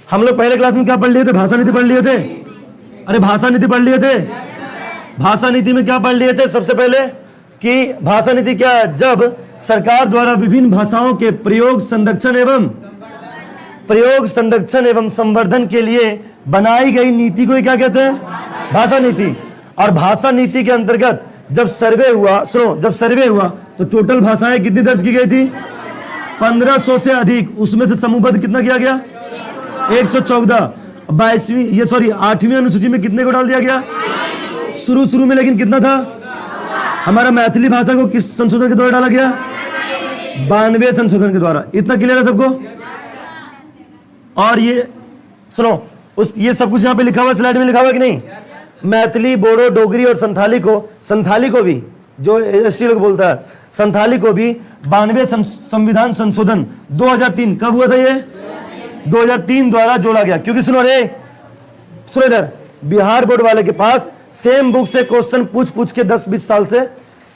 हम लोग पहले क्लास में क्या पढ़ लिए थे? भाषा नीति पढ़ लिए थे। अरे भाषा नीति पढ़ लिए थे। भाषा नीति में क्या पढ़ लिए थे? सबसे पहले कि भाषा नीति क्या है? जब सरकार द्वारा विभिन्न भाषाओं के प्रयोग संरक्षण एवं संवर्धन के लिए बनाई गई नीति को क्या कहते हैं? भाषा नीति। और भाषा नीति के अंतर्गत जब सर्वे हुआ, जब सर्वे हुआ तो टोटल भाषाएं कितनी दर्ज की गई थी? 1500 से अधिक। उसमें से समूहबद्ध कितना किया गया? 114। 8वीं अनुसूची में कितने को डाल दिया गया? शुरू में, लेकिन कितना था? हमारा मैथिली भाषा को किस संशोधन के द्वारा डाला गया? 92 संशोधन के द्वारा। इतना क्लियर है सबको? और ये सुनो, ये सब कुछ यहाँ पे लिखा हुआ, स्लाइड में लिखा हुआ कि नहीं? मैथिली, बोडो, डोगरी और संथाली को भी, जो एसटी लोग बोलता है, संथाली को भी 92 संविधान संशोधन 2003, कब हुआ था ये? 2003 द्वारा जोड़ा गया। क्योंकि सुनो इधर, बिहार बोर्ड वाले के पास सेम बुक से क्वेश्चन पूछ के 10-20 साल से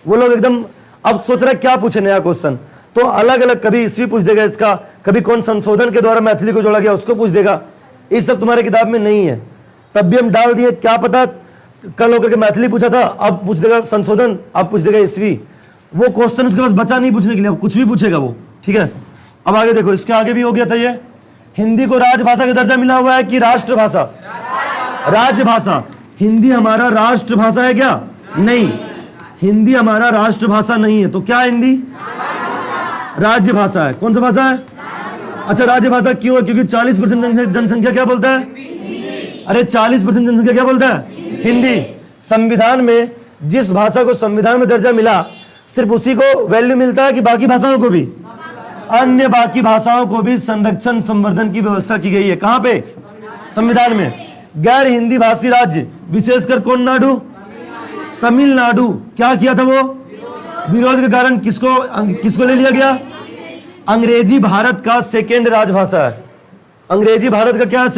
वो लोग एकदम अब सोच रहे क्या पूछे नया क्वेश्चन, तो अलग अलग कभी ईस्वी पूछ देगा इसका, कभी कौन संशोधन के द्वारा मैथिली को जोड़ा गया उसको पूछ देगा। ये सब तुम्हारे किताब में नहीं है, तब भी हम डाल दिए। क्या पता कल होकर के मैथिली पूछा था, अब पूछ देगा संशोधन, अब पूछ देगा ईस्वी। वो क्वेश्चन उसके पास बचा नहीं पूछने के लिए, अब कुछ भी पूछेगा वो। ठीक है, अब आगे देखो, इसके आगे भी हो गया था ये। हिंदी को राजभाषा का दर्जा मिला हुआ है कि राष्ट्रभाषा? राजभाषा। हिंदी हमारा राष्ट्रभाषा है क्या? नहीं, हिंदी हमारा राष्ट्रभाषा नहीं है। तो क्या है हिंदी? राज्यभाषा है। कौन सा भाषा है? अच्छा, राज्यभाषा क्यों है? क्योंकि 40% जनसंख्या क्या बोलता है? अरे 40% जनसंख्या क्या बोलता है? हिंदी। संविधान में जिस भाषा को संविधान में दर्जा मिला, सिर्फ उसी को वैल्यू मिलता है कि बाकी भाषाओं को भी? अन्य बाकी भाषाओं को भी संरक्षण संवर्धन की व्यवस्था की गई है। कहां पे? संविधान में। गैर हिंदी भाषी राज्य, विशेषकर कौन नाडु? तमिलनाडु। क्या किया था वो? विरोध के कारण किसको ले लिया गया? अंग्रेजी भारत का सेकेंड राजभाषा है। अंग्रेजी भारत का क्या है?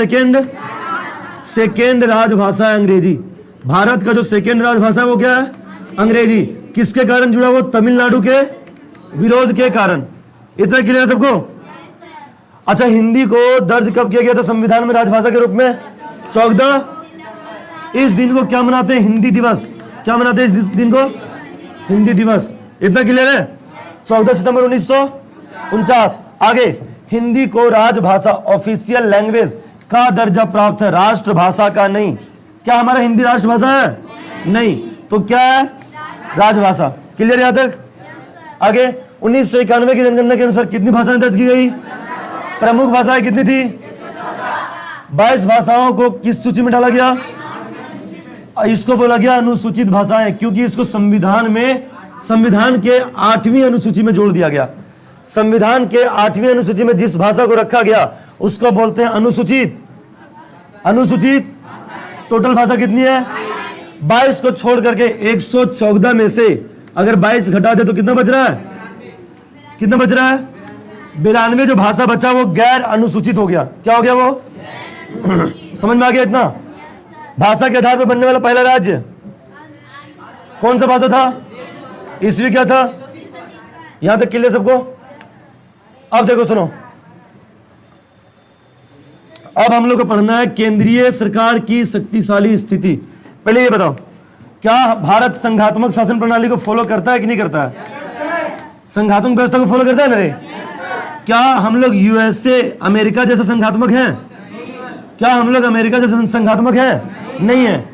सेकेंड राजभाषा है अंग्रेजी। भारत का जो सेकेंड राजभाषा है वो क्या है? अंग्रेजी। किसके कारण जुड़ा? वो तमिलनाडु के विरोध के कारण। इतना क्लियर है सबको? अच्छा, हिंदी को दर्ज कब किया गया था संविधान में राजभाषा के रूप में? 14। इस दिन को क्या मनाते हैं? हिंदी दिवस। क्या मनाते हैं इस दिन को? हिंदी दिवस। इतना क्लियर है? 14 सितंबर 1949। आगे, हिंदी को राजभाषा, ऑफिशियल लैंग्वेज का दर्जा प्राप्त है, राष्ट्रभाषा का नहीं। क्या हमारा हिंदी राष्ट्रभाषा है? नहीं। तो क्या है? राजभाषा। क्लियर यहां तक? आगे, 1991 की जनगणना के अनुसार कितनी भाषाएं दर्ज की गई? प्रमुख भाषाएं कितनी थी? 22 भाषाओं को किस सूची में डाला गया? इसको बोला गया अनुसूचित भाषाएं, क्योंकि इसको संविधान के 8वीं अनुसूची में जोड़ दिया गया। संविधान के 8वीं अनुसूची में जिस भाषा को रखा गया उसको बोलते हैं अनुसूचित। टोटल भाषा कितनी है? 22 को छोड़ करके 114 में से अगर 22 घटा दे तो कितना बच रहा है? 92 जो भाषा बचा वो गैर अनुसूचित हो गया। क्या हो गया वो? समझ में आ गया इतना? भाषा के आधार पर बनने वाला पहला राज्य कौन सा भाषा था? ईस्वी क्या था? यहां तक क्लियर सबको? अब देखो सुनो, अब हम लोग को पढ़ना है केंद्रीय सरकार की शक्तिशाली स्थिति। पहले ये बताओ, क्या भारत संघात्मक शासन प्रणाली को फॉलो करता है कि नहीं करता है? संघात्मक व्यवस्था को फॉलो करता है ना रे? क्या हम लोग यूएसए, अमेरिका जैसा संघात्मक हैं? क्या हम लोग अमेरिका जैसा संघात्मक हैं? नहीं है।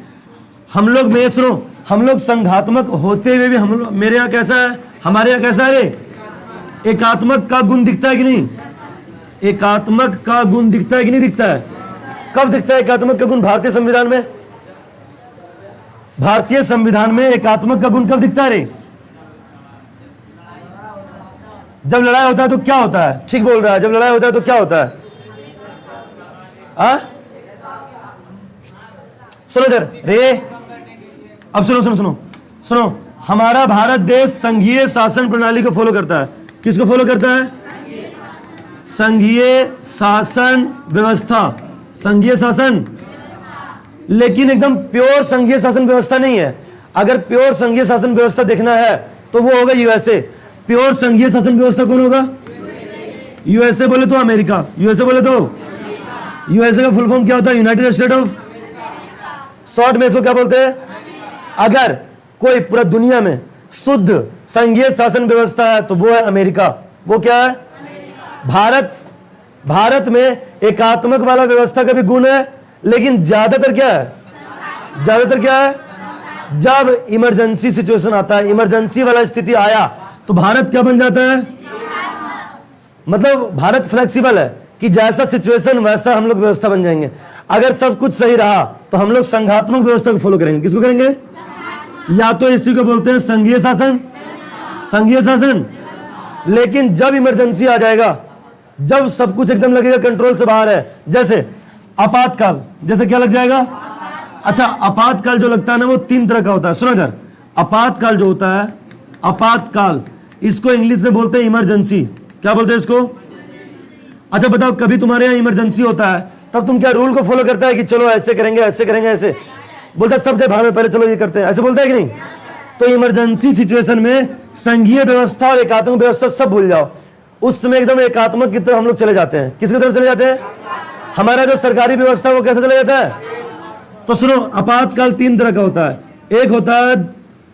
हम लोग में सुनो, हम लोग संघात्मक होते हुए भी मेरे यहाँ कैसा है? हमारे यहाँ कैसा है रे? एकात्मक का गुण दिखता है कि नहीं? एकात्मक का गुण दिखता है कि नहीं दिखता है? कब दिखता है एकात्मक का गुण? भारतीय संविधान में। भारतीय संविधान में एकात्मक का गुण कब दिखता है रे? जब लड़ाई होता है तो क्या होता है? ठीक बोल रहा है, जब लड़ाई होता है तो क्या होता है? सुनो इधर रे, अब सुनो, हमारा भारत देश संघीय शासन प्रणाली को फॉलो करता है। किसको फॉलो करता है? संघीय शासन व्यवस्था। संघीय शासन, लेकिन एकदम प्योर संघीय शासन व्यवस्था नहीं है। अगर प्योर संघीय शासन व्यवस्था देखना है तो वो होगा यूएसए। प्योर संघीय शासन व्यवस्था कौन होगा? यूएसए बोले तो अमेरिका, यूएसए बोले तो यूएसए का फुल फॉर्म क्या होता है? यूनाइटेड स्टेट ऑफ, शॉर्ट में इसको क्या बोलते हैं? अगर कोई पूरा दुनिया में शुद्ध संघीय शासन व्यवस्था है तो वो है अमेरिका। वो क्या है? भारत में एकात्मक वाला व्यवस्था का भी गुण है, लेकिन ज्यादातर क्या है? ज्यादातर क्या है? जब इमरजेंसी सिचुएशन आता है, इमरजेंसी वाला स्थिति आया तो भारत क्या बन जाता है? मतलब भारत फ्लेक्सिबल है कि जैसा सिचुएशन वैसा हम लोग व्यवस्था बन जाएंगे। अगर सब कुछ सही रहा तो हम लोग संघात्मक व्यवस्था को फॉलो करेंगे। किसको करेंगे? या तो इसी को बोलते हैं संघीय शासन, संघीय शासन। लेकिन जब इमरजेंसी आ जाएगा, जब सब कुछ एकदम लगेगा कंट्रोल से बाहर है, जैसे आपातकाल, जैसे क्या लग जाएगा? अच्छा, आपातकाल जो लगता है ना वो 3 तरह का होता है। सुनो इधर, आपातकाल जो होता है, आपातकाल, इसको इंग्लिश में बोलते हैं इमरजेंसी। क्या बोलते हैं इसको? अच्छा बताओ, कभी तुम्हारे यहाँ इमरजेंसी होता है तब तुम क्या रूल को फॉलो करता है कि चलो ऐसे करेंगे, ऐसे करेंगे, ऐसे बोलता है? सब जगह भाग में पहले चलो ये करते हैं, ऐसे बोलता है कि नहीं? तो इमरजेंसी सिचुएशन में संघीय व्यवस्था और एकात्मक व्यवस्था सब भूल जाओ। उस समय एकदम एकात्मक की तरफ हम लोग चले जाते हैं। किसकी तरफ चले जाते हैं? हमारा जो सरकारी व्यवस्था वो कैसे चले जाता है? तो सुनो, आपातकाल 3 तरह का होता है। एक होता है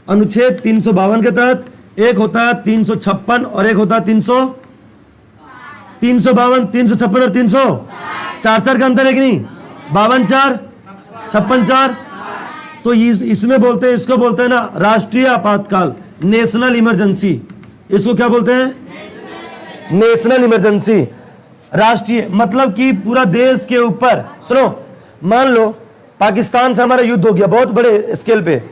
अनुच्छेद 352 के तहत, एक होता है 356 और एक होता है 352, 356 और 300, 4 का अंतर है कि नहीं? 52 4, 56 4। तो इसमें बोलते हैं, इसको बोलते हैं ना राष्ट्रीय आपातकाल, नेशनल इमरजेंसी। इसको क्या बोलते हैं? National emergency. राष्ट्रीय मतलब कि पूरा देश के ऊपर। सुनो, मान लो पाकिस्तान से हमारा युद्ध हो गया बहुत बड़े स्केल पे,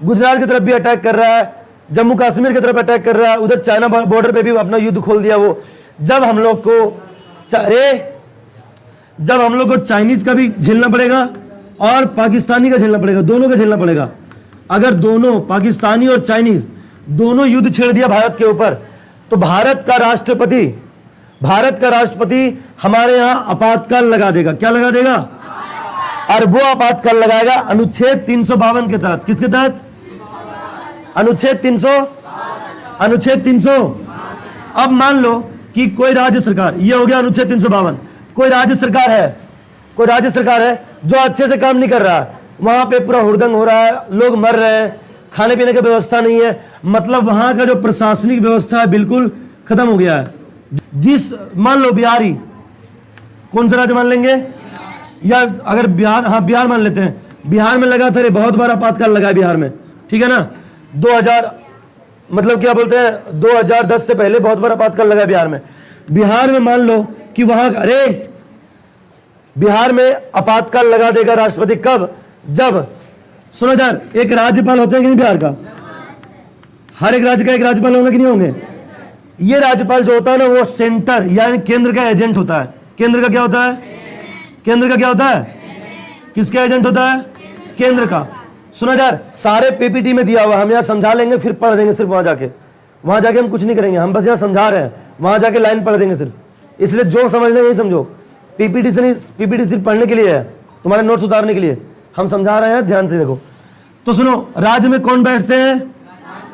गुजरात की तरफ भी अटैक कर रहा है, जम्मू कश्मीर की तरफ अटैक कर रहा है, उधर चाइना बॉर्डर पे भी अपना युद्ध खोल दिया। वो जब हम लोग को चाइनीज का भी झेलना पड़ेगा और पाकिस्तानी का झेलना पड़ेगा, दोनों का झेलना पड़ेगा। अगर दोनों पाकिस्तानी और चाइनीज दोनों युद्ध छेड़ दिया भारत के ऊपर, तो भारत का राष्ट्रपति हमारे यहां आपातकाल लगा देगा। क्या लगा देगा? और वो आपातकाल लगाएगा अनुच्छेद 352 के तहत। किसके तहत? अनुच्छेद 300। अब मान लो कि कोई राज्य सरकार, ये हो गया अनुच्छेद 352, कोई राज्य सरकार है जो अच्छे से काम नहीं कर रहा है, वहां पे पूरा हुड़दंग हो रहा है, लोग मर रहे हैं, खाने पीने की व्यवस्था नहीं है, मतलब वहां का जो प्रशासनिक व्यवस्था है बिल्कुल खत्म हो गया है। मान लो बिहारी, कौन सा राज्य मान लेंगे? या अगर बिहार मान लेते हैं, बिहार में लगा था, बहुत बार आपातकाल लगा है बिहार में, ठीक है ना? 2000 मतलब क्या बोलते हैं 2010 से पहले बहुत बार आपातकाल लगा बिहार में। बिहार में मान लो कि वहां बिहार में आपातकाल लगा देगा राष्ट्रपति। कब? जब, सुनो यार, एक राज्यपाल होते हैं कि नहीं बिहार का? हर एक राज्य का एक राज्यपाल होंगे कि नहीं होंगे? ये राज्यपाल जो होता है ना वो सेंटर यानी केंद्र का एजेंट होता है। केंद्र का क्या होता है? केंद्र का क्या होता है? किसका एजेंट होता है? केंद्र का। सुनो यार, सारे पीपीटी में दिया हुआ, हम यहाँ समझा लेंगे फिर पढ़ देंगे सिर्फ। वहां जाके हम कुछ नहीं करेंगे, हम बस यहाँ समझा रहे हैं, वहां जाके लाइन पढ़ देंगे सिर्फ। इसलिए जो समझना नहीं समझो, पीपीटी से नहीं, पीपीटी सिर्फ पढ़ने के लिए है, तुम्हारे नोट्स उतारने के लिए हम समझा रहे हैं, ध्यान से देखो। तो सुनो, राज्य में कौन बैठते हैं?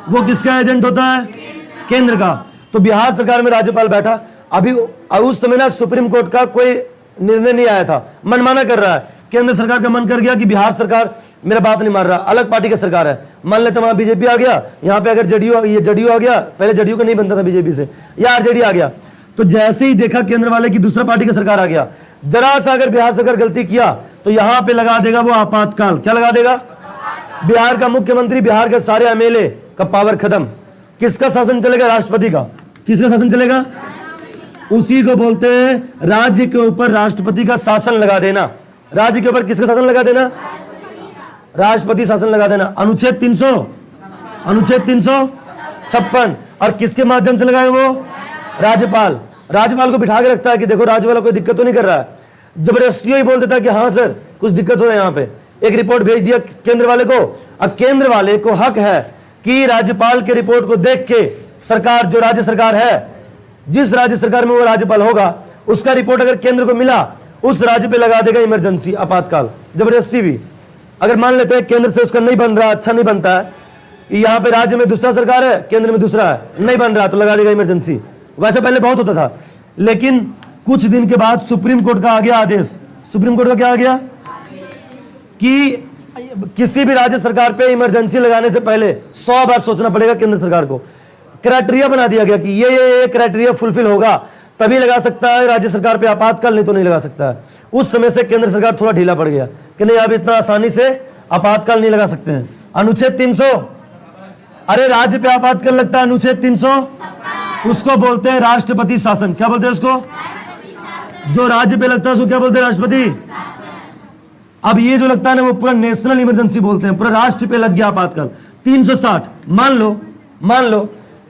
वो किसका एजेंट होता है? केंद्र का। तो बिहार सरकार में राज्यपाल बैठा, अभी उस समय ना सुप्रीम कोर्ट का कोई निर्णय नहीं आया था, मनमाना कर रहा है। केंद्र सरकार का मन कर गया कि बिहार सरकार मेरा बात नहीं मान रहा, अलग पार्टी की सरकार है, मान लेते वहां बीजेपी आ गया, यहाँ पे अगर जदयू आ गया, पहले जदयू का नहीं बनता था बीजेपी से, या आरजेडी आ गया। तो जैसे ही देखा केंद्र वाले की दूसरा पार्टी की सरकार आ गया, जरा सा अगर बिहार सरकार गलती किया तो यहां पे लगा देगा वो आपातकाल। क्या लगा देगा? बिहार का मुख्यमंत्री, बिहार के सारे एमएलए का पावर खत्म। किसका शासन चलेगा? राष्ट्रपति का। किसका शासन चलेगा? उसी को बोलते हैं राज्य के ऊपर राष्ट्रपति का शासन लगा देना। राज्य के ऊपर किसका शासन लगा देना? राष्ट्रपति शासन लगा देना। अनुच्छेद 356 और किसके माध्यम से लगाए? वो राज्यपाल को बिठा के रखता है कि देखो राज्य वाला कोई दिक्कत तो नहीं कर रहा है, जबरदस्ती ही बोल देता है कि हाँ सर कुछ दिक्कत हो रहा है, यहाँ पे एक रिपोर्ट भेज दिया केंद्र वाले को। अब केंद्र वाले को हक है कि राज्यपाल के रिपोर्ट को देख के सरकार, जो राज्य सरकार है, जिस राज्य सरकार में वो राज्यपाल होगा, उसका रिपोर्ट अगर केंद्र को मिला, उस राज्य पे लगा देगा इमरजेंसी, आपातकाल, जबरदस्ती भी। अगर मान लेते हैं केंद्र से उसका नहीं बन रहा, अच्छा नहीं बनता है, यहाँ पे राज्य में दूसरा सरकार है, केंद्र में दूसरा है, नहीं बन रहा तो लगा देगा इमरजेंसी। वैसे पहले बहुत होता था, लेकिन कुछ दिन के बाद सुप्रीम कोर्ट का आ गया आदेश। सुप्रीम कोर्ट का क्या आ गया कि किसी भी राज्य सरकार पे इमरजेंसी लगाने से पहले 100 बार सोचना पड़ेगा केंद्र सरकार को। क्राइटेरिया बना दिया गया कि ये क्राइटेरिया फुलफिल होगा तभी लगा सकता है राज्य सरकार पे आपातकाल, नहीं तो नहीं लगा सकता है। उस समय से केंद्र सरकार थोड़ा ढीला पड़ गया कि नहीं अब इतना आसानी से आपातकाल नहीं लगा सकते हैं। अनुच्छेद 300, अरे राज्य पे आपातकाल लगता है अनुच्छेद 300, उसको बोलते हैं राष्ट्रपति शासन। क्या बोलते हैं उसको? जो राज्य पे लगता है उसको क्या बोलते हैं? राष्ट्रपति। अब ये जो लगता है ना वो पूरा नेशनल इमरजेंसी बोलते हैं, पूरा राष्ट्र पे लग गया आपातकाल। 360 मान लो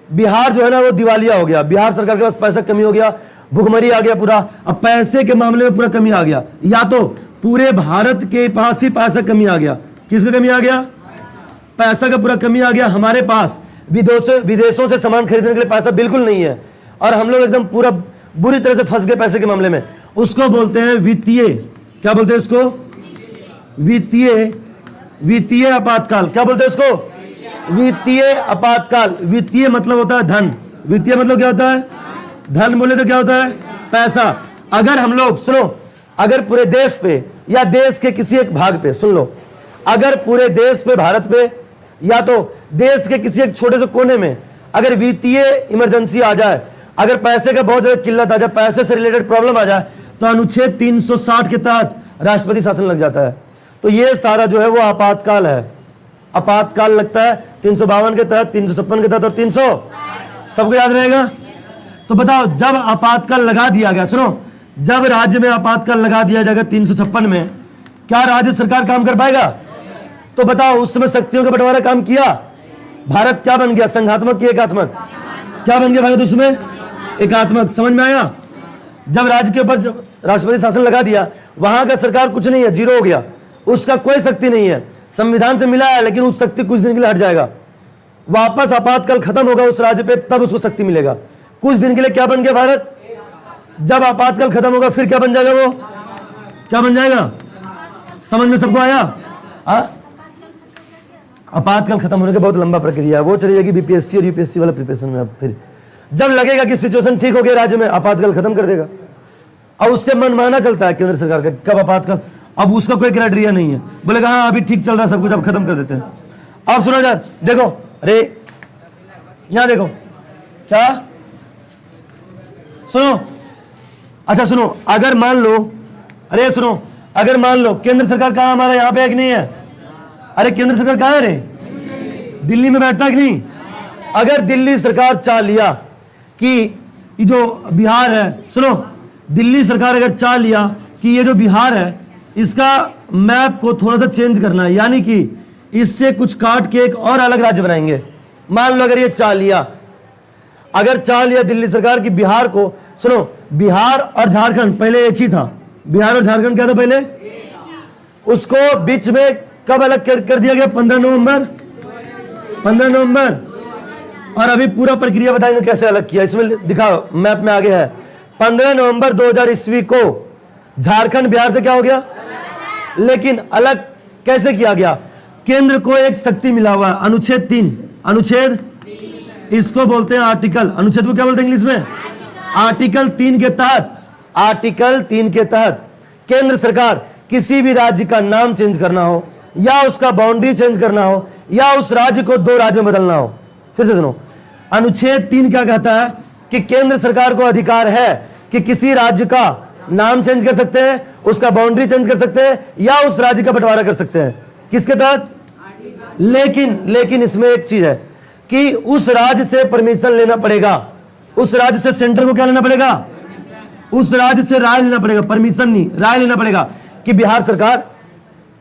बिहार जो है ना वो दिवालिया हो गया, बिहार सरकार के पास पैसा कमी हो गया, भुखमरी आ गया पूरा, अब पैसे के मामले में पूरा कमी आ गया, या तो पूरे भारत के पास ही पैसा कमी आ गया। किसका कमी आ गया? पैसा का पूरा कमी आ गया। हमारे पास विदेशों से सामान खरीदने के लिए पैसा बिल्कुल नहीं है और हम लोग एकदम पूरा बुरी तरह से फंस गए पैसे के मामले में। उसको बोलते हैं वित्तीय, क्या बोलते हैं उसको? वित्तीय आपातकाल। क्या बोलते हैं उसको? वित्तीय आपातकाल। वित्तीय मतलब होता है धन। वित्तीय मतलब क्या होता है? धन। बोले तो क्या होता है? पैसा। अगर हम लोग सुनो, अगर पूरे देश पे या देश के किसी एक भाग पे, सुन लो, अगर पूरे देश पे, भारत पे, या तो देश के किसी एक छोटे से कोने में अगर वित्तीय इमरजेंसी आ जाए, अगर पैसे का बहुत ज्यादा किल्लत आ जाए, पैसे से रिलेटेड प्रॉब्लम आ जाए, तो अनुच्छेद 360 के तहत राष्ट्रपति शासन लग जाता है। तो ये सारा जो है वो आपातकाल है। आपातकाल लगता है 352 के तहत, 356 के तहत और 300। सबको याद रहेगा? तो बताओ, जब आपातकाल लगा दिया गया, सुनो, जब राज्य में आपातकाल लगा दिया जाएगा 356 में, क्या राज्य सरकार काम कर पाएगा? तो बताओ, उस समय शक्तियों का बंटवारा काम किया? भारत क्या बन गया? संघात्मक की एकात्मक? क्या बन गया भारत उसमें? एकात्मक। समझ में आया? जब राज्य के ऊपर राष्ट्रपति शासन लगा दिया, वहां का सरकार कुछ नहीं है, जीरो हो गया, उसका कोई शक्ति नहीं है। संविधान से मिला है लेकिन उस शक्ति कुछ दिन के लिए हट जाएगा, वापस आपातकाल खत्म होगा उस राज्य पे, तब उसको शक्ति मिलेगा। कुछ दिन के लिए क्या बन गया भारत? जब आपातकाल खत्म होगा फिर क्या बन जाएगा? वो क्या बन जाएगा? समझ में सबको आया? आपातकाल खत्म होने का बहुत लंबा प्रक्रिया है, वो चली जाएगी बीपीएससी और यूपीएससी वाला प्रिपरेशन में। अब फिर जब लगेगा कि सिचुएशन ठीक हो गया राज्य में, आपातकाल खत्म कर देगा। अब उससे मनमाना चलता है केंद्र सरकार का, कब आपातकाल, अब उसका कोई क्राइटेरिया नहीं है, बोलेगा हाँ अभी ठीक चल रहा है सब कुछ, अब खत्म कर देते हैं। अब सुनो यार, देखो, अरे यहां देखो, क्या सुनो, अच्छा सुनो, अगर मान लो, अरे सुनो, अगर मान लो केंद्र सरकार कहाँ, हमारा यहाँ पे है कि नहीं है? अरे केंद्र सरकार कहाँ है रे? दिल्ली में बैठता है कि नहीं? अगर दिल्ली सरकार चाह लिया कि ये जो बिहार है, सुनो, दिल्ली सरकार अगर चाह लिया कि ये जो बिहार है इसका मैप को थोड़ा सा चेंज करना है, यानी कि इससे कुछ काट के एक और अलग राज्य बनाएंगे। मान लो अगर ये चाह लिया, अगर चाह लिया दिल्ली सरकार की बिहार को, सुनो, बिहार और झारखंड पहले एक ही था, बिहार और झारखंड क्या था पहले, उसको बीच में कब अलग कर दिया गया? 15 नवंबर। और अभी पूरा प्रक्रिया बताएंगे कैसे अलग किया, इसमें दिखाओ, मैप में आगे है। 15 नवंबर 2000 ईस्वी को झारखंड बिहार से क्या हो गया? लेकिन अलग कैसे किया गया? केंद्र को एक शक्ति मिला हुआ है, अनुच्छेद 3, अनुच्छेद, इसको बोलते हैं आर्टिकल, अनुच्छेद को क्या बोलते हैं इंग्लिश में? आर्टिकल 3 के तहत, आर्टिकल 3 के तहत केंद्र सरकार किसी भी राज्य का नाम चेंज करना हो, या उसका बाउंड्री चेंज करना हो, या उस राज्य को 2 राज्यों में बदलना हो। फिर से सुनो, अनुच्छेद 3 क्या कहता है कि केंद्र सरकार को अधिकार है कि किसी राज्य का नाम चेंज कर सकते हैं, उसका बाउंड्री चेंज कर सकते हैं, या उस राज्य का बंटवारा कर सकते हैं। किसके तहत? लेकिन इसमें एक चीज है कि उस राज्य से परमिशन लेना पड़ेगा, उस राज्य से सेंटर को क्या लेना पड़ेगा? उस राज्य से राय लेना पड़ेगा, परमिशन नहीं, राय लेना पड़ेगा कि बिहार सरकार,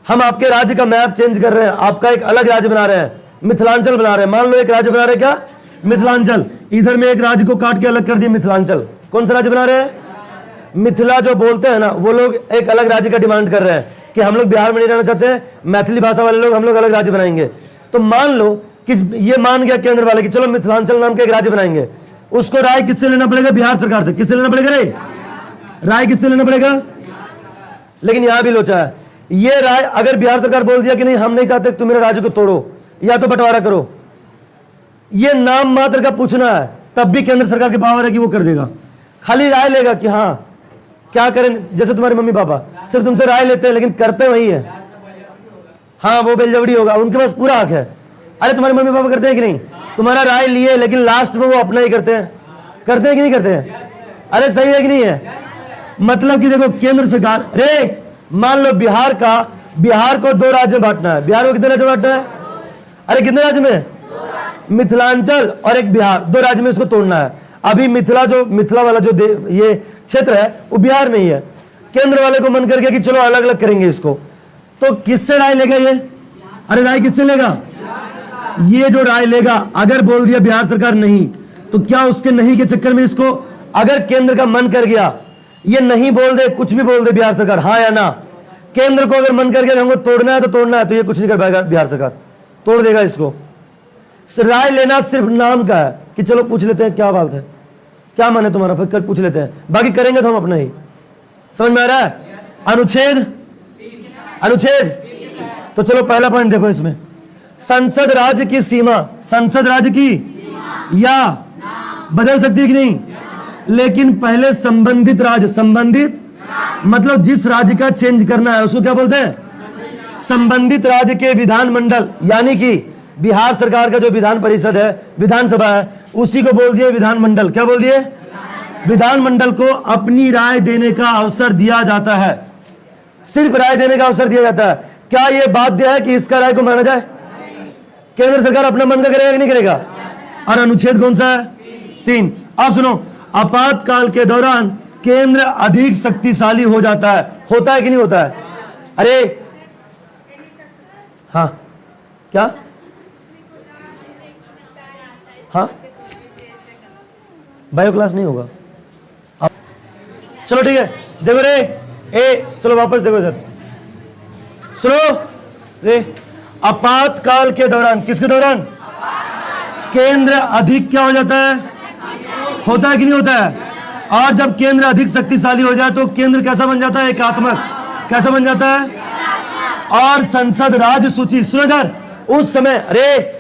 हम आपके राज्य का मैप चेंज कर रहे हैं, आपका एक अलग राज्य बना रहे हैं, मिथिलांचल बना रहे हैं। मान लो एक राज्य बना रहे हैं, क्या? मिथिलांचल। इधर में एक राज्य को काट के अलग कर दिया, मिथिलांचल। कौन सा राज्य बना रहे हैं? मिथिला जो बोलते हैं ना, वो लोग एक अलग राज्य का डिमांड कर रहे हैं कि हम लोग बिहार में नहीं रहना चाहते हैं, मैथिली भाषा वाले लोग, हम लोग अलग राज्य बनाएंगे। तो मान लो कि ये मान गया केंद्र वाले कि चलो मिथिलांचल नाम का एक राज्य बनाएंगे, उसको राय किससे लेना पड़ेगा? बिहार सरकार से। किससे लेना पड़ेगा रे? राय किससे लेना पड़ेगा? लेकिन यहां भी लोचा है, ये राय अगर बिहार सरकार बोल दिया कि नहीं हम नहीं चाहते तुम मेरे राज्य को तोड़ो या तो बंटवारा करो, ये नाम मात्र का पूछना है, तब भी केंद्र सरकार के पावर है कि वो कर देगा। खाली राय लेगा कि हाँ क्या करें, जैसे तुम्हारे मम्मी पापा सिर्फ तुमसे राय लेते हैं लेकिन करते वही है। हाँ वो बेलजबड़ी होगा, उनके पास पूरा हक है। अरे तुम्हारे मम्मी पापा करते हैं कि नहीं, तुम्हारा राय लिए लेकिन लास्ट में वो अपना ही करते हैं कि नहीं करते हैं? अरे सही है कि नहीं है? मतलब कि देखो केंद्र सरकार, रे मान लो बिहार को 2 राज्य में बांटना है। बिहार को कितने राज्य में बांटना है? अरे कितने राज्य में? मिथिलांचल और एक बिहार, 2 राज्य में इसको तोड़ना है। अभी मिथिला वाला जो ये क्षेत्र है वो बिहार में ही है। केंद्र वाले को मन करके कि चलो अलग अलग करेंगे इसको, तो किससे राय लेगा ये? अरे राय किससे लेगा? ये जो राय लेगा, अगर बोल दिया बिहार सरकार नहीं, तो क्या उसके नहीं के चक्कर में इसको, अगर केंद्र का मन कर गया ये नहीं बोल दे, कुछ भी बोल दे बिहार सरकार, हाँ या ना, केंद्र को अगर मन कर गया हमको तोड़ना है तो ये कुछ नहीं कर पाएगा, बिहार सरकार तोड़ देगा इसको। राय लेना सिर्फ नाम का है कि चलो पूछ लेते हैं क्या बात है, क्या मन है तुम्हारा, फिर कर पूछ लेते हैं, बाकी करेंगे तो हम अपना ही। समझ में आ रहा है? अनुच्छेद तो चलो पहला पॉइंट देखो इसमें, संसद राज्य की सीमा, संसद राज्य की या बदल सकती है कि नहीं, लेकिन पहले संबंधित राज्य, संबंधित मतलब जिस राज्य का चेंज करना है उसको क्या बोलते हैं? संबंधित राज्य के विधानमंडल, यानी कि बिहार सरकार का जो विधान परिषद है, विधानसभा है, उसी को बोल दिए विधानमंडल। क्या बोल दिए? विधानमंडल को अपनी राय देने का अवसर दिया जाता है, सिर्फ राय देने का अवसर दिया जाता है। क्या यह बाध्य है कि इसका राय को माना जाए? केंद्र सरकार अपना मन का करेगा कि नहीं करेगा? और अनुच्छेद कौन सा है? 3। आप सुनो, आपातकाल के दौरान केंद्र अधिक शक्तिशाली हो जाता है, होता है कि नहीं होता है? अरे हाँ, क्या? हाँ बायो क्लास नहीं होगा। चलो ठीक है, देखो रे चलो वापस देखो इधर, सुनो रे, आपातकाल के दौरान, किसके दौरान? केंद्र अधिक क्या हो जाता है? होता है कि नहीं होता है? और जब केंद्र अधिक शक्तिशाली हो जाए तो केंद्र कैसा बन जाता है? एकात्मक। कैसा बन जाता है? और संसद राज्य सूची, सुनो इधर, उस समय अरे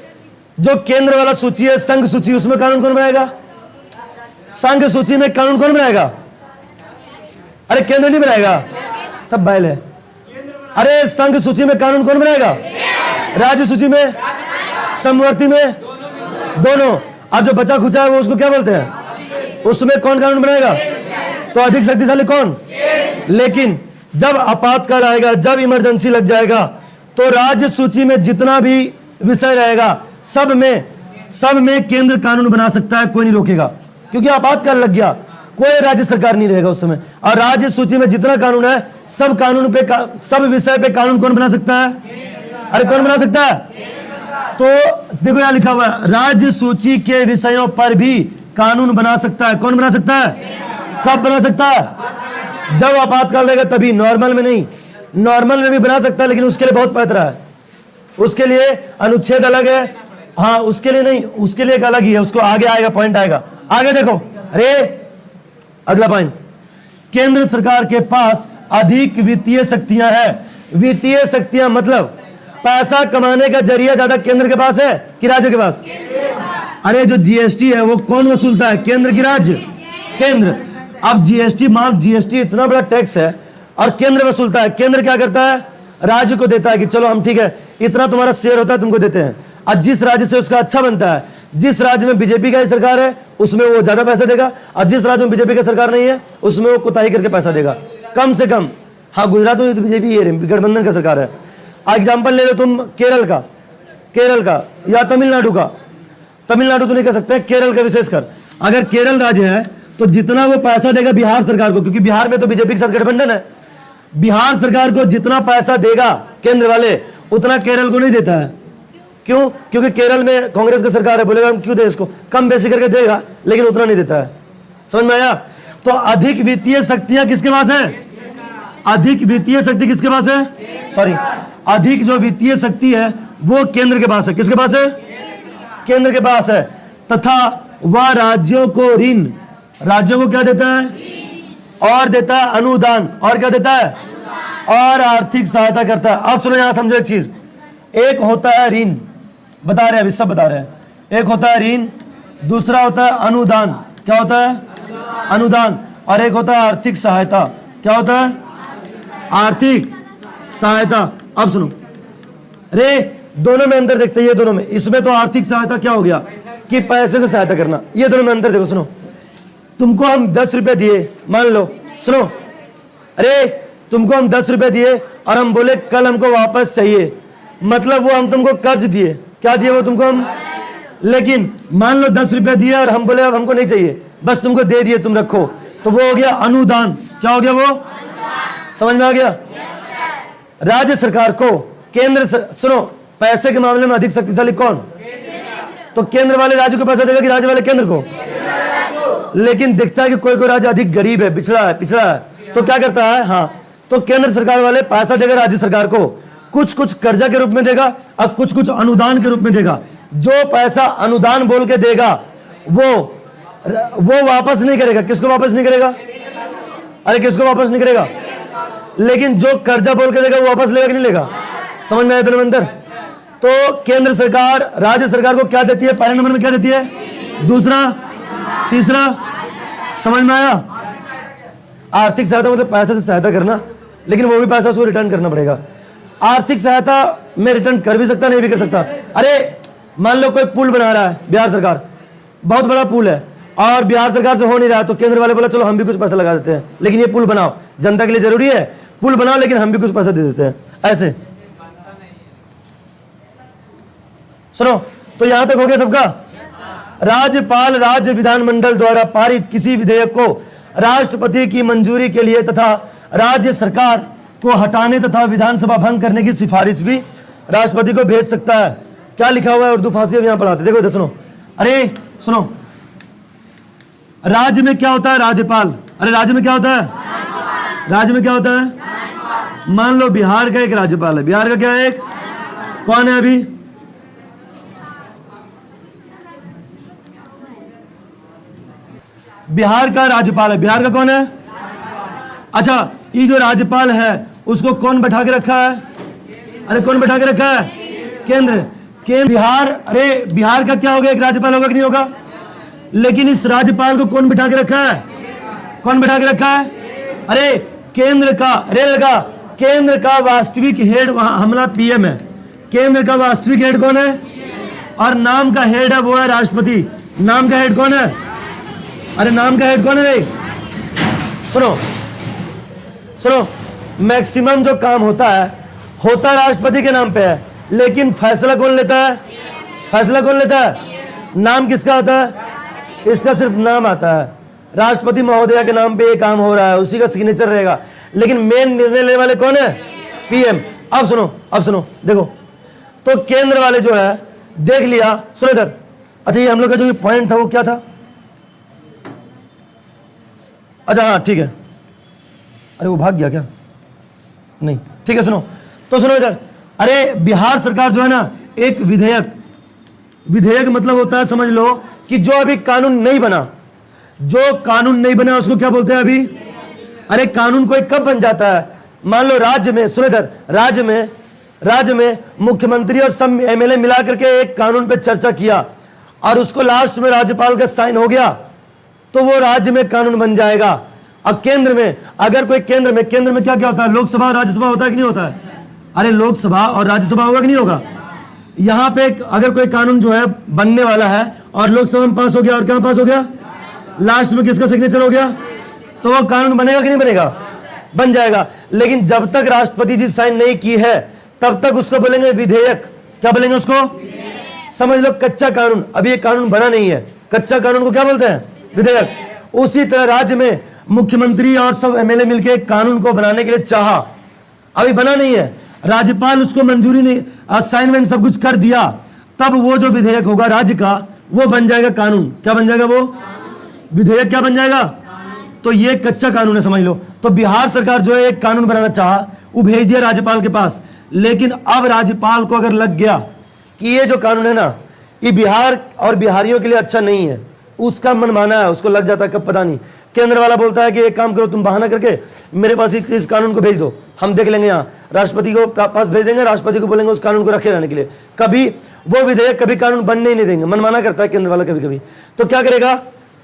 जो केंद्र वाला सूची है, संघ सूची, उसमें कानून कौन बनाएगा? संघ सूची में कानून कौन बनाएगा? अरे केंद्र नहीं बनाएगा, सब बैल है। अरे संघ सूची में कानून कौन बनाएगा? राज्य सूची में, समवर्ती में, दोनों। अब जो बचा खुचा है वो उसको क्या बोलते हैं? उसमें कौन कानून बनाएगा? तो अधिक शक्तिशाली कौन? लेकिन जब आपातकाल आएगा, जब इमरजेंसी लग जाएगा, तो राज्य सूची में जितना भी विषय रहेगा सब में केंद्र कानून बना सकता है, कोई नहीं रोकेगा, क्योंकि आपातकाल लग गया, कोई राज्य सरकार नहीं रहेगा उस समय। और राज्य सूची में जितना कानून है सब कानून पे, सब विषय पे कानून कौन बना सकता है? अरे कौन बना सकता है? तो देखो यहां लिखा हुआ है, राज्य सूची के विषयों पर भी कानून बना सकता है। कौन बना सकता है? कब बना सकता है? जब आपातकाल रहेगा तभी, नॉर्मल में नहीं। नॉर्मल में भी बना सकता है लेकिन उसके लिए बहुत पैतरा है, उसके लिए अनुच्छेद अलग है। हाँ उसके लिए नहीं, उसके लिए एक अलग ही है, उसको आगे आएगा, पॉइंट आएगा आगे। देखो अरे अगला पॉइंट, केंद्र सरकार के पास अधिक वित्तीय शक्तियां हैं। वित्तीय शक्तियां मतलब पैसा कमाने का जरिया ज्यादा केंद्र के पास है कि राज्य के पास? अरे जो जीएसटी है वो कौन वसूलता है? केंद्र की राज्य? केंद्र। अब जीएसटी इतना बड़ा टैक्स है और केंद्र वसूलता है। केंद्र क्या करता है? राज्य को देता है कि चलो हम ठीक है, इतना तुम्हारा शेयर होता है तुमको देते हैं, और जिस राज्य से उसका अच्छा बनता है, जिस राज्य में बीजेपी का ही सरकार है उसमें वो ज्यादा पैसा देगा, और जिस राज्य में बीजेपी का सरकार नहीं है उसमें वो कुताही करके पैसा देगा कम से कम। हाँ गुजरात में तो बीजेपी गठबंधन का सरकार है। एग्जाम्पल ले लो तुम केरल का या तमिलनाडु का। तमिलनाडु तो नहीं कह सकते, केरल का विशेषकर। अगर केरल राज्य है तो जितना वो पैसा देगा बिहार सरकार को, क्योंकि बिहार में तो बीजेपी के साथ गठबंधन है, बिहार सरकार को जितना पैसा देगा केंद्र वाले उतना केरल को नहीं देता है। क्यों? क्योंकि केरल में कांग्रेस की सरकार है, बोलेगा हम क्यों दे इसको, कम बेसी करके देगा लेकिन उतना नहीं देता है। समझ में आया? तो अधिक वित्तीय शक्तियां किसके पास है? अधिक वित्तीय शक्ति किसके पास है? सॉरी, अधिक जो वित्तीय शक्ति है वो केंद्र के पास है। किसके पास है? केंद्र के पास है। तथा वह राज्यों को ऋण, राज्यों को क्या देता है? और देता है अनुदान, और क्या देता है? और आर्थिक सहायता करता है। अब सुनो यहां समझो एक चीज, एक होता है ऋण, बता रहे हैं अभी सब बता रहे हैं। एक होता है ऋण, दूसरा होता है अनुदान। क्या होता है? अनुदान। और एक होता है आर्थिक सहायता। क्या होता है? आर्थिक सहायता। अब सुनो, अरे दोनों में अंतर देखते हैं, ये दोनों में, इसमें तो आर्थिक सहायता क्या हो गया कि पैसे से सहायता करना, ये दोनों में अंतर देखो। सुनो, तुमको हम 10 रुपए दिए, मान लो, सुनो, अरे तुमको हम 10 रुपए दिए और हम बोले कल हमको वापस चाहिए, मतलब वो हम तुमको कर्ज दिए। क्या दिए वो तुमको हम? लेकिन मान लो 10 रुपए दिए और हम बोले अब हमको नहीं चाहिए, बस तुमको दे दिए, तुम रखो, तो वो हो गया अनुदान। क्या हो गया वो? समझ में आ गया? राज्य सरकार को सुनो, पैसे के मामले में अधिक शक्तिशाली कौन? तो केंद्र वाले राज्य को पैसा देगा कि राज्य वाले केंद्र को? लेकिन दिखता है कि कोई कोई राज्य अधिक गरीब है, पिछड़ा है, तो क्या करता है? हाँ, तो केंद्र सरकार वाले पैसा देगा राज्य सरकार को, कुछ कुछ कर्जा के रूप में देगा और कुछ कुछ अनुदान के रूप में देगा। जो पैसा अनुदान बोल के देगा वो वापस नहीं करेगा। किसको वापस नहीं करेगा? अरे किसको वापस नहीं करेगा? लेकिन जो कर्जा बोल के देगा वो वापस लेगा कि नहीं लेगा? समझ में आया दोनों में अंदर? तो केंद्र सरकार राज्य सरकार को क्या देती है? पहले नंबर में क्या देती है? दूसरा, तीसरा, समझ में आया? आर्थिक सहायता मतलब पैसे से सहायता करना, लेकिन वो भी पैसा उसको रिटर्न करना पड़ेगा। आर्थिक सहायता में रिटर्न कर भी सकता, नहीं भी कर सकता। अरे मान लो कोई पुल बना रहा है बिहार सरकार, बहुत बड़ा पुल है और बिहार सरकार से हो नहीं रहा, तो केंद्र वाले बोला चलो हम भी कुछ पैसा लगा देते हैं, लेकिन ये पुल बनाओ, जनता के लिए जरूरी है, पुल बनाओ, लेकिन हम भी कुछ पैसा दे देते हैं। ऐसे सुनो, तो यहां तक हो गया सबका? राज्यपाल राज्य विधानमंडल द्वारा पारित किसी विधेयक को राष्ट्रपति की मंजूरी के लिए तथा राज्य सरकार को हटाने तथा विधानसभा भंग करने की सिफारिश भी राष्ट्रपति को भेज सकता है। क्या लिखा हुआ है? उर्दू फारसी अब यहां पढ़ाते, देखो इधर सुनो। अरे सुनो, राज्य में क्या होता है? राज्यपाल। अरे राज्य में क्या होता है? राज्य में क्या होता है? मान लो बिहार का एक राज्यपाल है, बिहार का क्या है? एक कौन है अभी? बिहार का राज्यपाल है, बिहार का कौन है? अच्छा, ये जो राज्यपाल है उसको कौन बैठा के रखा है? अरे कौन बैठा के रखा है? केंद्र बिहार। अरे बिहार का क्या होगा? एक राज्यपाल होगा कि नहीं होगा? लेकिन इस राज्यपाल को कौन बैठा के रखा है? कौन बैठा के रखा है? अरे केंद्र का, रेल का, केंद्र का वास्तविक हेड हमला पीएम है। केंद्र का वास्तविक हेड कौन है? और नाम का हेड है वो है राष्ट्रपति। नाम का हेड कौन है? अरे नाम का हेड कौन है? सुनो सुनो, मैक्सिमम जो काम होता है राष्ट्रपति के नाम पे है, लेकिन फैसला कौन लेता है? फैसला कौन लेता है? नाम किसका आता है? इसका सिर्फ नाम आता है, राष्ट्रपति महोदया के नाम पे ये काम हो रहा है, उसी का सिग्नेचर रहेगा, लेकिन मेन निर्णय लेने वाले कौन है? पीएम। अब सुनो, देखो, तो केंद्र वाले जो है देख लिया, सुनो इधर। अच्छा, ये हम लोग का जो पॉइंट था वो क्या था? अच्छा हाँ ठीक है, अरे वो भाग गया क्या? नहीं, ठीक है, सुनो इधर। अरे बिहार सरकार जो है ना, एक विधेयक मतलब होता है, समझ लो कि जो अभी कानून नहीं बना, उसको क्या बोलते हैं अभी? अरे कानून कोई कब बन जाता है? मान लो राज्य में, सुनो इधर, राज्य में मुख्यमंत्री और सब एमएलए मिला करके एक कानून पे चर्चा किया और उसको लास्ट में राज्यपाल का साइन हो गया, तो वो राज्य में कानून बन जाएगा। अब केंद्र में, अगर कोई केंद्र में क्या क्या होता है? लोकसभा और राज्यसभा होता है कि नहीं होता है? अरे लोकसभा और राज्यसभा होगा कि नहीं होगा? यहां पे अगर कोई कानून जो है बनने वाला है और लोकसभा में पास हो गया और क्या पास हो गया? लास्ट में किसका सिग्नेचर हो गया? तो वो कानून बनेगा कि नहीं बनेगा? बन जाएगा। लेकिन जब तक राष्ट्रपति जी साइन नहीं की है तब तक उसको बोलेंगे विधेयक। क्या बोलेंगे उसको? समझ लो कच्चा कानून, अभी ये कानून बना नहीं है, कच्चा कानून को क्या बोलते हैं? विधेयक। उसी तरह राज्य में मुख्यमंत्री और सब एमएलए मिलकर एक कानून को बनाने के लिए चाहा, अभी बना नहीं है, राज्यपाल उसको मंजूरी नहीं, असाइनमेंट सब कुछ कर दिया, तब वो जो विधेयक होगा राज्य का वो बन जाएगा कानून। क्या बन जाएगा? वो विधेयक क्या बन जाएगा? तो ये कच्चा कानून है, समझ लो। तो बिहार सरकार जो है एक कानून बनाना चाहा, वो भेज दिया राज्यपाल के पास, लेकिन अब राज्यपाल को अगर लग गया कि ये जो कानून है ना, ये बिहार और बिहारियों के लिए अच्छा नहीं है, उसका मन माना है, उसको लग जाता है कब पता नहीं। केंद्र वाला बोलता है कि एक काम करो, तुम बहाना करके मेरे पास इस कानून को भेज दो, हम देख लेंगे, यहाँ राष्ट्रपति को पास भेज देंगे, राष्ट्रपति को बोलेंगे उस कानून को रखे रहने के लिए। कभी वो विधेयक कभी कानून बनने ही नहीं देंगे, मनमाना करता है केंद्र वाला कभी कभी। तो क्या करेगा?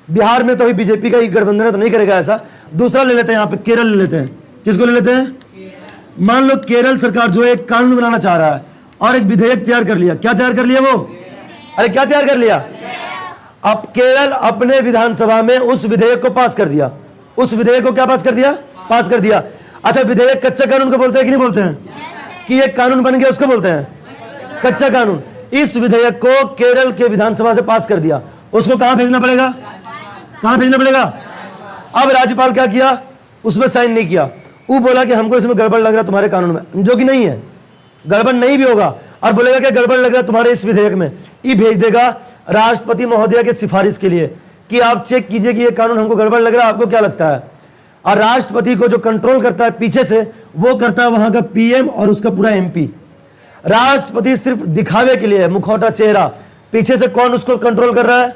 बिहार में तो अभी बीजेपी का ही गठबंधन है, तो नहीं करेगा ऐसा, दूसरा ले लेते हैं, यहाँ पे केरल ले लेते हैं। किसको ले लेते हैं? मान लो केरल सरकार जो एक कानून बनाना चाह रहा है और एक विधेयक तैयार कर लिया। क्या तैयार कर लिया वो? अरे क्या तैयार कर लिया? अब केरल अपने विधानसभा में उस विधेयक को पास कर दिया। उस विधेयक को क्या पास कर दिया? पास कर दिया। अच्छा, विधेयक कच्चा कानून को बोलते हैं कि नहीं बोलते हैं? कि एक कानून बन गया उसको बोलते हैं कच्चा कानून। इस विधेयक को केरल के विधानसभा से पास कर दिया, उसको कहां भेजना पड़ेगा? कहां भेजना पड़ेगा? अब राज्यपाल क्या किया? उसमें साइन नहीं किया। वो बोला कि हमको इसमें गड़बड़ लग रहा है तुम्हारे कानून में, जो कि नहीं है, गड़बड़ नहीं भी होगा, और बोलेगा कि गड़बड़ लग रहा है तुम्हारे इस विधेयक में। ये भेज देगा राष्ट्रपति महोदय के सिफारिश के लिए कि आप चेक कीजिए कि ये कानून हमको गड़बड़ लग रहा है, आपको क्या लगता है? और राष्ट्रपति को जो कंट्रोल करता है पीछे से, वो करता है वहां का पीएम और उसका पूरा एमपी। राष्ट्रपति सिर्फ दिखावे के लिए है, मुखौटा चेहरा, पीछे से कौन उसको कंट्रोल कर रहा है?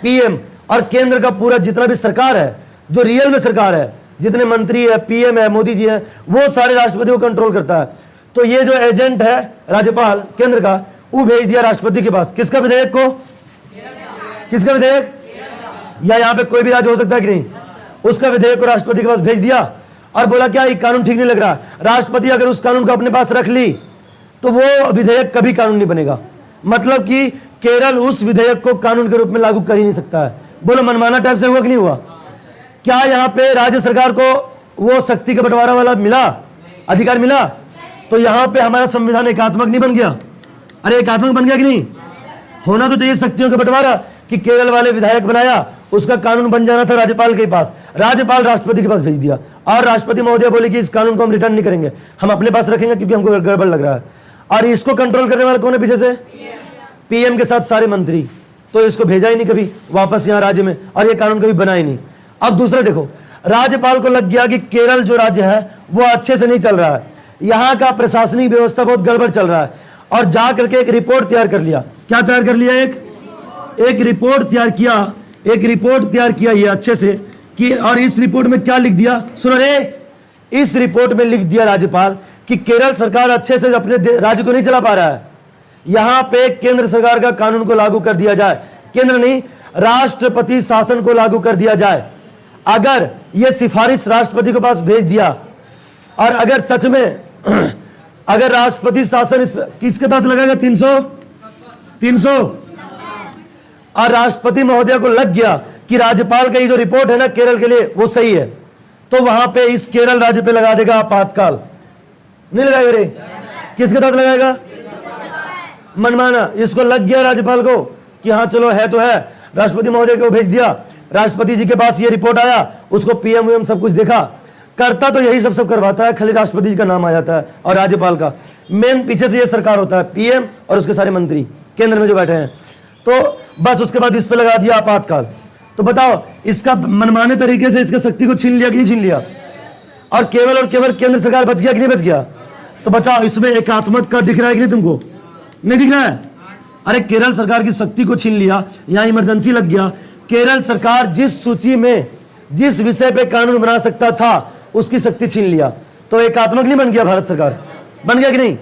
पीएम। और केंद्र का पूरा जितना भी सरकार है, जो रियल में सरकार है, जितने मंत्री है, पीएम है, मोदी जी है, वो सारे राष्ट्रपति को कंट्रोल करता है। तो ये जो एजेंट है राज्यपाल केंद्र का, वो भेज दिया राष्ट्रपति के पास। किसका विधेयक को? किसका विधेयक? या यहाँ पे कोई भी राज्य हो सकता है कि नहीं? उसका विधेयक को राष्ट्रपति के पास भेज दिया और बोला क्या ये कानून ठीक नहीं लग रहा। राष्ट्रपति अगर उस कानून को अपने पास रख ली तो वो विधेयक कभी कानून नहीं बनेगा। मतलब कि केरल उस विधेयक को कानून के रूप में लागू कर ही नहीं सकता है। बोलो मनमाना टाइप से हुआ कि नहीं हुआ? क्या यहाँ पे राज्य सरकार को वो शक्ति का बंटवारा वाला मिला, अधिकार मिला? तो यहाँ पे हमारा संविधान एकात्मक नहीं बन गया? अरे एकात्मक बन गया कि नहीं? होना तो चाहिए शक्तियों का बंटवारा, कि केरल वाले विधायक बनाया, उसका कानून बन जाना था राज्यपाल के पास, राज्यपाल राष्ट्रपति के पास भेज दिया, और राष्ट्रपति महोदय बोले कि इस कानून को हम रिटर्न नहीं करेंगे, हम अपने पास रखेंगे क्योंकि हमको गड़बड़ लग रहा है। और इसको कंट्रोल करने वाला कौन है पीछे से? पीएम के साथ सारे मंत्री। तो इसको भेजा ही नहीं कभी वापस यहाँ राज्य में, और ये कानून कभी बना ही नहीं। अब दूसरा देखो, राज्यपाल को लग गया कि केरल जो राज्य है वो अच्छे से नहीं चल रहा है, यहाँ का प्रशासनिक व्यवस्था बहुत गड़बड़ चल रहा है, और जा करके एक रिपोर्ट तैयार कर लिया। क्या तैयार कर लिया? एक रिपोर्ट तैयार किया, एक रिपोर्ट तैयार किया ये अच्छे से कि, और इस रिपोर्ट में क्या लिख दिया? सुनो रे, इस रिपोर्ट में लिख दिया राज्यपाल कि केरल सरकार अच्छे से अपने राज्य को नहीं चला पा रहा है, यहां पे केंद्र सरकार का कानून को लागू कर दिया जाए। केंद्र नहीं, राष्ट्रपति शासन को लागू कर दिया जाए। अगर यह सिफारिश राष्ट्रपति के पास भेज दिया, और अगर सच में अगर राष्ट्रपति शासन किसके तहत लगाएगा? 300 और राष्ट्रपति महोदय को लग गया कि राज्यपाल का ये जो रिपोर्ट है ना केरल के लिए वो सही है, तो वहां पे इस केरल राज्य पे लगा देगा आपातकाल। नहीं लगाएगा रे? किसके तहत लगाएगा? मनमाना। इसको लग गया राज्यपाल को कि हाँ चलो है तो है, राष्ट्रपति महोदय को भेज दिया, राष्ट्रपति जी के पास ये रिपोर्ट आया, उसको पीएम सब कुछ देखा, करता तो यही सब करवाता है, खाली राष्ट्रपति जी का नाम आ जाता है और राज्यपाल का। मेन पीछे से ये सरकार होता है, पीएम और उसके सारे मंत्री केंद्र में जो बैठे हैं। तो बस उसके बाद इस पे लगा दिया आपातकाल। तो बताओ, इसका मनमाने तरीके से इसका शक्ति को छीन लिया कि नहीं छीन लिया? और केवल केंद्र सरकार बच गया कि नहीं बच गया? तो बताओ, इसमें एकात्मक का दिख रहा है कि नहीं तुमको? नहीं दिख रहा है? अरे केरल सरकार की शक्ति को छीन लिया, यहाँ इमरजेंसी लग गया। केरल सरकार जिस सूची में जिस विषय पे कानून बना सकता था उसकी शक्ति छीन लिया। तो एकात्मक नहीं बन गया भारत सरकार? बन गया कि नहीं?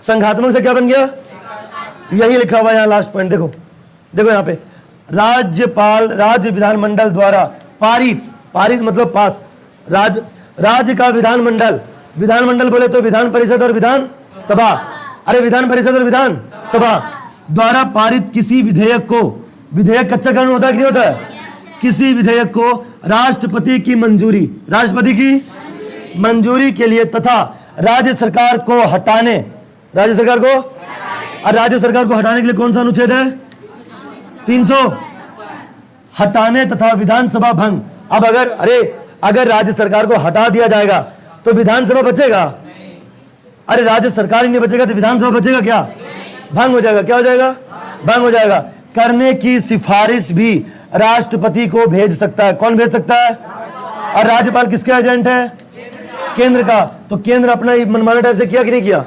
संघात्मक से क्या बन गया? यही लिखा हुआ है यहाँ लास्ट पॉइंट, देखो यहाँ पे, राज्यपाल राज्य विधानमंडल द्वारा पारित मतलब पास, राज्य का विधानमंडल बोले तो विधान परिषद और विधान सभा, अरे विधान परिषद और विधान सभा द्वारा पारित किसी विधेयक को, विधेयक कच्चा कानून होता है कि नहीं होता है? किसी विधेयक को राष्ट्रपति की मंजूरी के लिए तथा राज्य सरकार को हटाने के लिए कौन सा अनुच्छेद है? 300। हटाने तथा विधानसभा भंग। अब अगर राज्य सरकार को हटा दिया जाएगा तो विधानसभा बचेगा? अरे राज्य सरकार ही नहीं बचेगा तो विधानसभा बचेगा क्या? भंग हो जाएगा। क्या हो जाएगा? भंग हो जाएगा। करने की सिफारिश भी राष्ट्रपति को भेज सकता है। कौन भेज सकता है? और राज्यपाल किसके एजेंट है? केंद्र का। तो केंद्र अपना मनमाना टाइप से किया कि नहीं किया?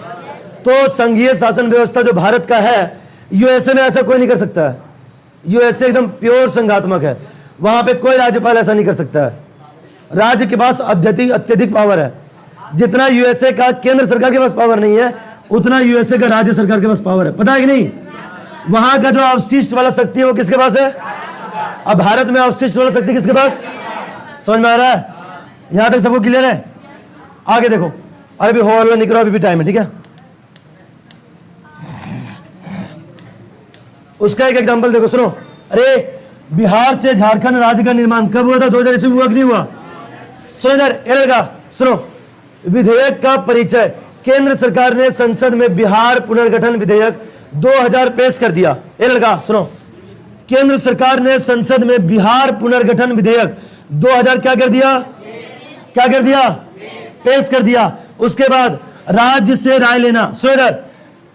तो संघीय शासन व्यवस्था जो भारत का है, यूएसए में ऐसा कोई नहीं कर सकता है। यूएसए एकदम प्योर संघात्मक है, वहां पे कोई राज्यपाल ऐसा नहीं कर सकता है। राज्य के पास अत्यधिक पावर है। जितना यूएसए का केंद्र सरकार के पास पावर नहीं है, उतना यूएसए का राज्य सरकार के पास पावर है। पता है कि नहीं? वहां का जो अवशिष्ट वाला शक्ति है वो किसके पास है? अब भारत में अवशिष्ट वाला शक्ति किसके पास? समझ में आ रहा है? यहां तक सबको क्लियर है? आगे देखो, अभी हो वाला निकलो, अभी भी टाइम है, ठीक है। उसका एक एग्जांपल देखो, सुनो। अरे बिहार से झारखंड राज्य का निर्माण कब हुआ था? 2000 ईस्वी में हुआ कि नहीं हुआ? सुनो इधर, ये लड़का सुनो। विधेयक का परिचय, केंद्र सरकार ने संसद में बिहार पुनर्गठन विधेयक 2000 पेश कर दिया। ये लड़का सुनो, केंद्र सरकार ने संसद में बिहार पुनर्गठन विधेयक 2000 क्या कर दिया? क्या कर दिया? पेश कर दिया। उसके बाद राज्य से राय लेना। सो इधर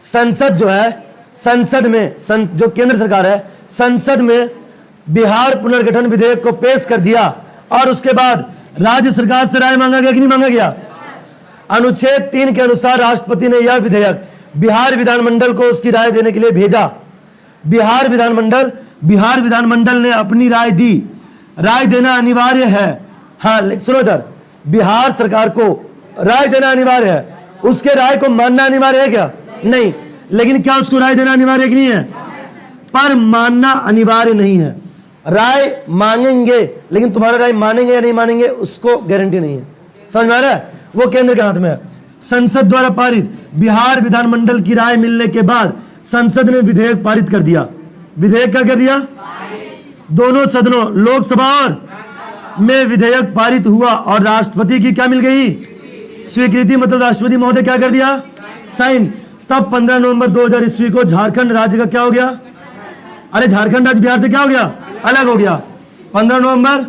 संसद जो है, संसद में जो केंद्र सरकार है, संसद में बिहार पुनर्गठन विधेयक को पेश कर दिया और उसके बाद राज्य सरकार से राय मांगा गया कि नहीं मांगा गया? अनुच्छेद 3 के अनुसार राष्ट्रपति ने यह विधेयक बिहार विधानमंडल को उसकी राय देने के लिए भेजा। बिहार विधानमंडल ने अपनी राय दी। राय देना अनिवार्य है। हाँ सुनो इधर, बिहार सरकार को राय देना अनिवार्य है, उसके राय को मानना अनिवार्य है क्या? नहीं। लेकिन क्या उसको राय देना अनिवार्य कि नहीं है? पर मानना अनिवार्य नहीं है। राय मांगेंगे, लेकिन तुम्हारा राय मानेंगे या नहीं मानेंगे उसको गारंटी नहीं है। समझ में आ रहा है? वो केंद्र के हाथ में है। संसद द्वारा पारित बिहार विधानमंडल की राय मिलने के बाद संसद ने विधेयक पारित कर दिया। विधेयक क्या कर दिया? दोनों सदनों, लोकसभा और में विधेयक पारित हुआ और राष्ट्रपति की क्या मिल गई? स्वीकृति। मतलब राष्ट्रपति महोदय क्या कर दिया? साइन। तब 15 नवंबर 2000 ईस्वी को झारखंड राज्य का क्या हो गया? अरे झारखंड राज्य बिहार से क्या हो गया? अलग हो गया। 15 नवंबर